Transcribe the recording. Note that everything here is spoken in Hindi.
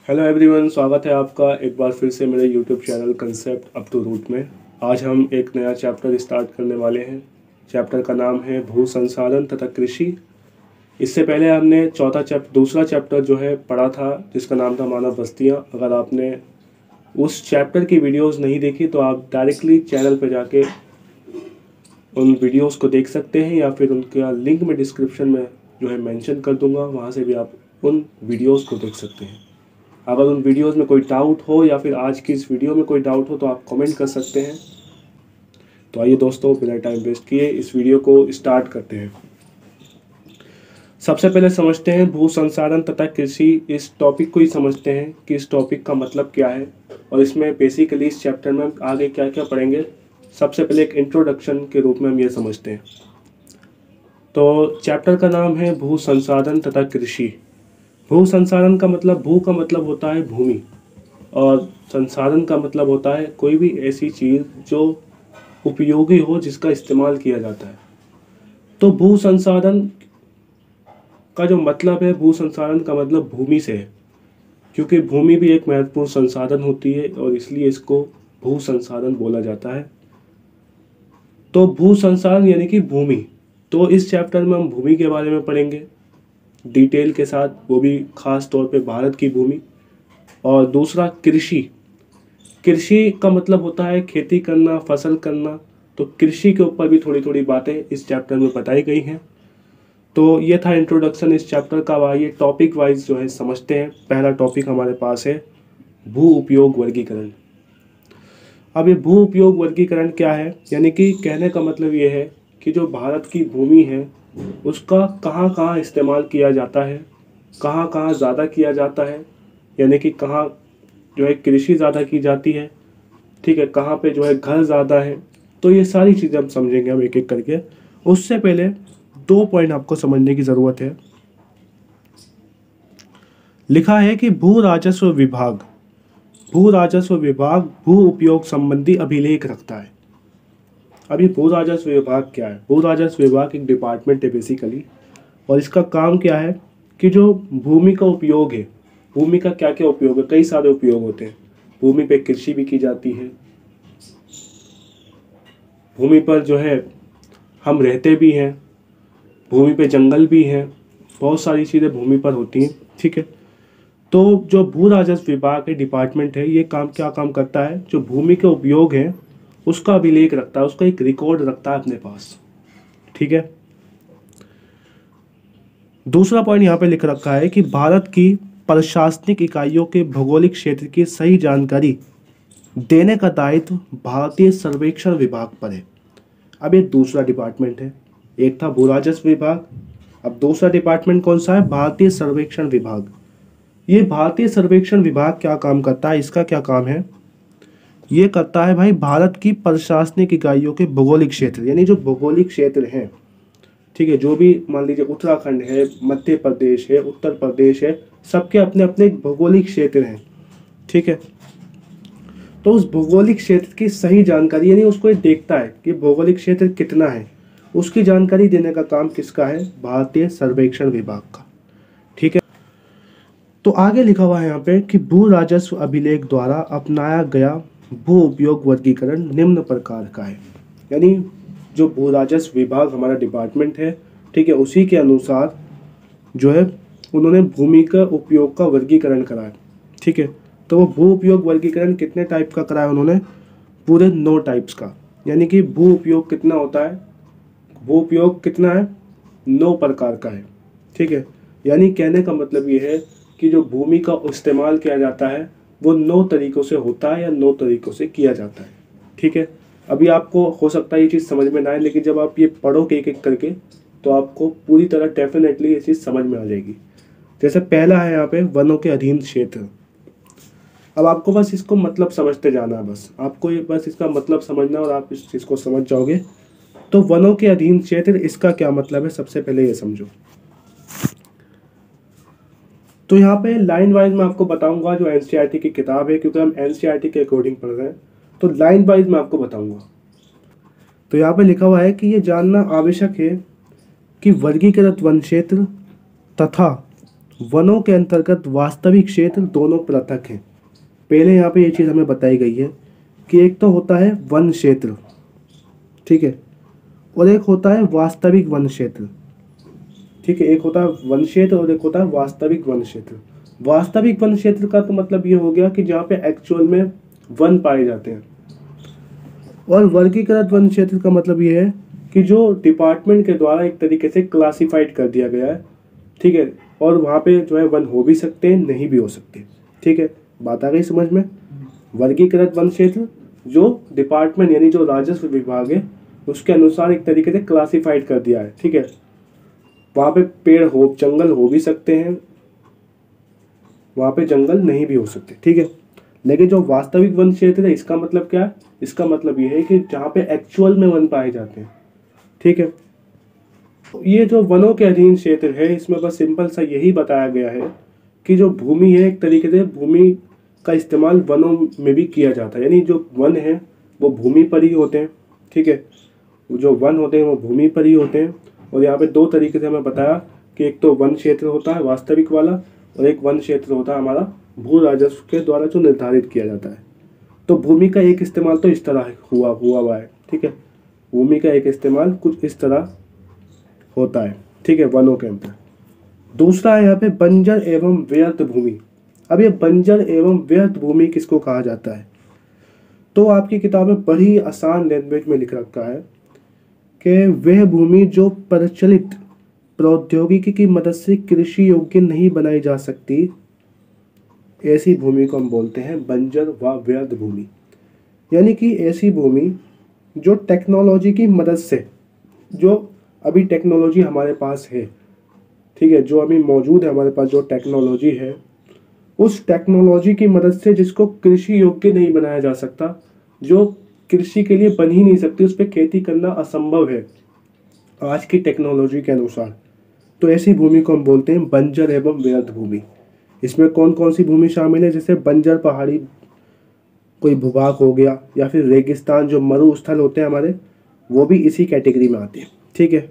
हेलो एवरीवन, स्वागत है आपका एक बार फिर से मेरे YouTube channel concept up to root में। आज हम एक नया चैप्टर स्टार्ट करने वाले हैं। चैप्टर का नाम है भू संसाधन तथा कृषि। इससे पहले हमने दूसरा चैप्टर जो है पढ़ा था, जिसका नाम था मानव बस्तियाँ। अगर आपने उस चैप्टर की वीडियोस नहीं देखी तो आप डायरेक्टली चैनल पर जाके उन वीडियोस को देख सकते हैं, या फिर उनका लिंक मैं डिस्क्रिप्शन में जो है मेंशन कर दूंगा, वहाँ से भी आप उन वीडियोस को देख सकते हैं। अगर उन वीडियोस में कोई डाउट हो या फिर आज की इस वीडियो में कोई डाउट हो तो आप कमेंट कर सकते हैं। तो आइए दोस्तों, बिना टाइम वेस्ट किए इस वीडियो को स्टार्ट करते हैं। सबसे पहले समझते हैं भू संसाधन तथा कृषि। इस टॉपिक को ही समझते हैं कि इस टॉपिक का मतलब क्या है और इसमें बेसिकली इस चैप्टर में आगे क्या क्या पढ़ेंगे। सबसे पहले एक इंट्रोडक्शन के रूप में हम ये समझते हैं। तो चैप्टर का नाम है भू संसाधन तथा कृषि। भू संसाधन का मतलब, भू का मतलब होता है भूमि, और संसाधन का मतलब होता है कोई भी ऐसी चीज़ जो उपयोगी हो, जिसका इस्तेमाल किया जाता है। तो भू संसाधन का जो मतलब है, भू संसाधन का मतलब भूमि से है, क्योंकि भूमि भी एक महत्वपूर्ण संसाधन होती है और इसलिए इसको भू संसाधन बोला जाता है। तो भू संसाधन यानी कि भूमि। तो इस चैप्टर में हम भूमि के बारे में पढ़ेंगे डिटेल के साथ, वो भी खास तौर पे भारत की भूमि। और दूसरा कृषि। कृषि का मतलब होता है खेती करना, फसल करना। तो कृषि के ऊपर भी थोड़ी थोड़ी बातें इस चैप्टर में बताई गई हैं। तो ये था इंट्रोडक्शन इस चैप्टर का। आइए टॉपिक वाइज जो है समझते हैं। पहला टॉपिक हमारे पास है भू उपयोग वर्गीकरण। अब ये भू उपयोग वर्गीकरण क्या है, यानी कि कहने का मतलब ये है कि जो भारत की भूमि है उसका कहाँ कहाँ इस्तेमाल किया जाता है, कहाँ कहाँ ज़्यादा किया जाता है, यानी कि कहाँ जो है कृषि ज़्यादा की जाती है, ठीक है, कहाँ पे जो है घर ज़्यादा है। तो ये सारी चीज़ें हम समझेंगे हम एक एक करके। उससे पहले दो पॉइंट आपको समझने की ज़रूरत है। लिखा है कि भू राजस्व विभाग, भू राजस्व विभाग भू उपयोग संबंधी अभिलेख रखता है। अब ये भू राजस्व विभाग क्या है? भू राजस्व विभाग एक डिपार्टमेंट है बेसिकली, और इसका काम क्या है कि जो भूमि का उपयोग है, भूमि का क्या क्या उपयोग है, कई सारे उपयोग होते हैं। भूमि पे कृषि भी की जाती है, भूमि पर जो है हम रहते भी हैं, भूमि पे जंगल भी हैं, बहुत सारी चीज़ें भूमि पर होती हैं, ठीक है। तो जो भू राजस्व विभाग है, डिपार्टमेंट है, ये क्या काम करता है, जो भूमि के उपयोग है उसका अभिलेख रखता है, उसका एक रिकॉर्ड रखता है अपने पास, ठीक है। दूसरा पॉइंट यहाँ पे लिख रखा है कि भारत की प्रशासनिक इकाइयों के भौगोलिक क्षेत्र की सही जानकारी देने का दायित्व भारतीय सर्वेक्षण विभाग पर है। अब ये दूसरा डिपार्टमेंट है, एक था भू राजस्व विभाग, अब दूसरा डिपार्टमेंट कौन सा है? भारतीय सर्वेक्षण विभाग। ये भारतीय सर्वेक्षण विभाग क्या काम करता है, इसका क्या काम है? ये करता है भाई भारत की प्रशासनिक इकाइयों के भौगोलिक क्षेत्र, यानी जो भौगोलिक क्षेत्र हैं, ठीक है, जो भी मान लीजिए उत्तराखंड है, मध्य प्रदेश है, उत्तर प्रदेश है, सबके अपने अपने भौगोलिक क्षेत्र हैं, ठीक है। तो उस भौगोलिक क्षेत्र की सही जानकारी, यानी उसको ये देखता है कि भौगोलिक क्षेत्र कितना है, उसकी जानकारी देने का काम किसका है? भारतीय सर्वेक्षण विभाग का, ठीक है। तो आगे लिखा हुआ है यहाँ पे कि भू राजस्व अभिलेख द्वारा अपनाया गया भू उपयोग वर्गीकरण निम्न प्रकार का है। यानी जो भू राजस्व विभाग हमारा डिपार्टमेंट है, ठीक है, उसी के अनुसार जो है उन्होंने भूमि का उपयोग का वर्गीकरण करा है, ठीक है। तो वो भू उपयोग वर्गीकरण कितने टाइप का कराया उन्होंने? पूरे 9 टाइप्स का। यानी कि भू उपयोग कितना होता है? भू उपयोग कितना है? 9 प्रकार का है, ठीक है। यानी कहने का मतलब ये है कि जो भूमि का इस्तेमाल किया जाता है वो 9 तरीकों से होता है या 9 तरीकों से किया जाता है, ठीक है। अभी आपको हो सकता है ये चीज़ समझ में ना आए, लेकिन जब आप ये पढ़ोगे एक एक करके तो आपको पूरी तरह डेफिनेटली ये चीज़ समझ में आ जाएगी। जैसे पहला है यहाँ पे वनों के अधीन क्षेत्र। अब आपको बस इसको मतलब समझते जाना है, बस आपको ये बस इसका मतलब समझना और आप इस चीज़ को समझ जाओगे। तो वनों के अधीन क्षेत्र, इसका क्या मतलब है, सबसे पहले ये समझो। तो यहाँ पे लाइन वाइज मैं आपको बताऊंगा, जो एनसीईआरटी की किताब है, क्योंकि हम एनसीईआरटी के अकॉर्डिंग पढ़ रहे हैं, तो लाइन वाइज मैं आपको बताऊंगा। तो यहाँ पे लिखा हुआ है कि ये जानना आवश्यक है कि वर्गीकृत वन क्षेत्र तथा वनों के अंतर्गत वास्तविक क्षेत्र दोनों पृथक हैं। पहले यहाँ पे ये चीज़ हमें बताई गई है कि एक तो होता है वन क्षेत्र, ठीक है, और एक होता है वास्तविक वन क्षेत्र, ठीक है। एक होता है वन क्षेत्र और एक होता है वास्तविक वन क्षेत्र। वास्तविक वन क्षेत्र का तो मतलब ये हो गया कि जहाँ पे एक्चुअल में वन पाए जाते हैं, और वर्गीकृत वन क्षेत्र का मतलब ये है कि जो डिपार्टमेंट के द्वारा एक तरीके से क्लासिफाइड कर दिया गया है, ठीक है, और वहाँ पे जो है वन हो भी सकते हैं, नहीं भी हो सकते, ठीक है। बात आ गई समझ में। वर्गीकृत वन क्षेत्र जो डिपार्टमेंट यानी जो राजस्व विभाग है उसके अनुसार एक तरीके से क्लासिफाइड कर दिया है, ठीक है। वहाँ पे पेड़ हो, जंगल हो भी सकते हैं, वहाँ पे जंगल नहीं भी हो सकते, ठीक है। लेकिन जो वास्तविक वन क्षेत्र है इसका मतलब क्या है? इसका मतलब ये है कि जहाँ पे एक्चुअल में वन पाए जाते हैं, ठीक है। ये जो वनों के अधीन क्षेत्र है इसमें बस सिंपल सा यही बताया गया है कि जो भूमि है एक तरीके से भूमि का इस्तेमाल वनों में भी किया जाता है, यानी जो वन है वो भूमि पर ही होते हैं, ठीक है। जो वन होते हैं वो भूमि पर ही होते हैं। और यहाँ पे दो तरीके से हमें बताया कि एक तो वन क्षेत्र होता है वास्तविक वाला, और एक वन क्षेत्र होता है हमारा भू राजस्व के द्वारा जो निर्धारित किया जाता है। तो भूमि का एक इस्तेमाल तो इस तरह हुआ है, ठीक है। भूमि का एक इस्तेमाल कुछ इस तरह होता है, ठीक है, वनों के अंदर। दूसरा है यहाँ पे बंजर एवं व्यर्थ भूमि। अब ये बंजर एवं व्यर्थ भूमि किसको कहा जाता है? तो आपकी किताब में बड़ी आसान लैंग्वेज में लिख रखा है कि वह भूमि जो प्रचलित प्रौद्योगिकी की मदद से कृषि योग्य नहीं बनाई जा सकती, ऐसी भूमि को हम बोलते हैं बंजर व व्यर्थ भूमि। यानी कि ऐसी भूमि जो टेक्नोलॉजी की मदद से, जो अभी टेक्नोलॉजी हमारे पास है, ठीक है, जो अभी मौजूद है हमारे पास जो टेक्नोलॉजी है, उस टेक्नोलॉजी की मदद से जिसको कृषि योग्य नहीं बनाया जा सकता, जो कृषि के लिए बन ही नहीं सकती, उस पर खेती करना असंभव है आज की टेक्नोलॉजी के अनुसार। तो ऐसी भूमि को हम बोलते हैं बंजर एवं व्यर्थ भूमि। इसमें कौन कौन सी भूमि शामिल है? जैसे बंजर पहाड़ी कोई भूभाग हो गया, या फिर रेगिस्तान जो मरुस्थल होते हैं हमारे, वो भी इसी कैटेगरी में आते हैं, ठीक है।